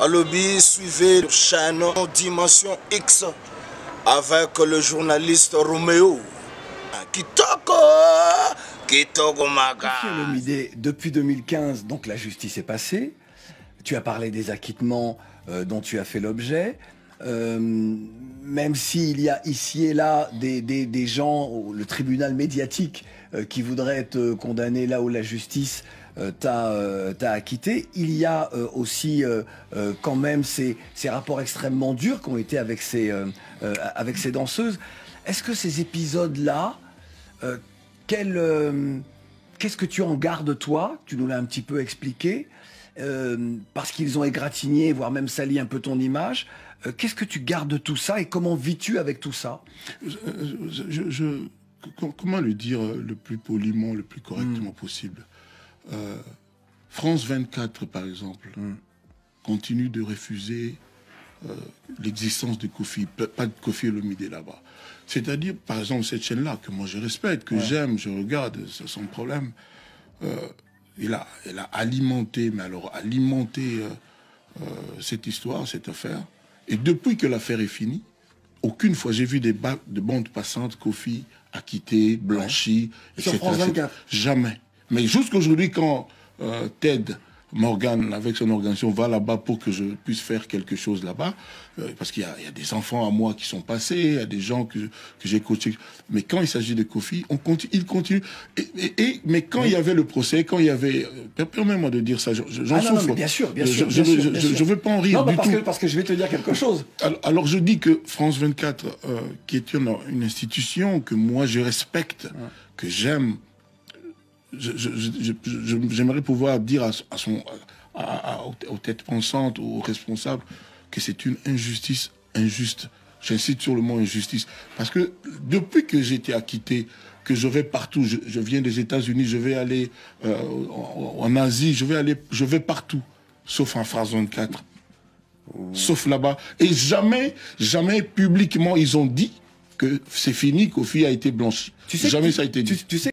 Alobi, suivez la chaîne Dimension X avec le journaliste Roméo. Kitoko Maga. Olomide, depuis 2015, donc la justice est passée. Tu as parlé des acquittements dont tu as fait l'objet. Même s'il y a ici et là des gens, le tribunal médiatique, qui voudraient te condamner là où la justice t'a acquitté, il y a aussi quand même ces rapports extrêmement durs qui ont été avec ces danseuses. Est-ce que ces épisodes-là, qu'est-ce que tu en gardes toi? Tu nous l'as un petit peu expliqué. Parce qu'ils ont égratigné, voire même sali un peu ton image. Qu'est-ce que tu gardes de tout ça et comment vis-tu avec tout ça? Comment le dire le plus poliment, le plus correctement possible? France 24, par exemple, continue de refuser l'existence de Kofi, pas de Kofi Olomide là-bas. C'est-à-dire, par exemple, cette chaîne-là, que moi je respecte, que j'aime, je regarde, c'est son problème. Elle a alimenté, mais alors alimenté cette histoire, cette affaire. Et depuis que l'affaire est finie, aucune fois j'ai vu de bandes passantes, Kofi acquitté, blanchi, etc. Sur France 24. Jamais. Mais jusqu'aujourd'hui, quand Ted Morgan, avec son organisation, va là-bas pour que je puisse faire quelque chose là-bas, parce qu'il y a des enfants à moi qui sont passés, il y a des gens que j'ai coachés. Mais quand il s'agit de Kofi, il continue. Mais quand il y avait le procès, quand il y avait... Permets-moi de dire ça, j'en souffre. Non, mais bien sûr. Je veux pas en rire du tout. Parce que je vais te dire quelque chose. Alors je dis que France 24, qui est une institution que moi je respecte, que j'aime, j'aimerais pouvoir dire aux têtes pensantes, aux responsables, que c'est une injustice injuste. J'insiste sur le mot injustice. Parce que depuis que j'ai été acquitté, que je vais partout, je viens des États-Unis, je vais aller en Asie, je vais partout, sauf en France 24. Sauf là-bas. Et jamais publiquement, ils ont dit que c'est fini, Kofi a été blanchi. Jamais ça a été dit. Tu sais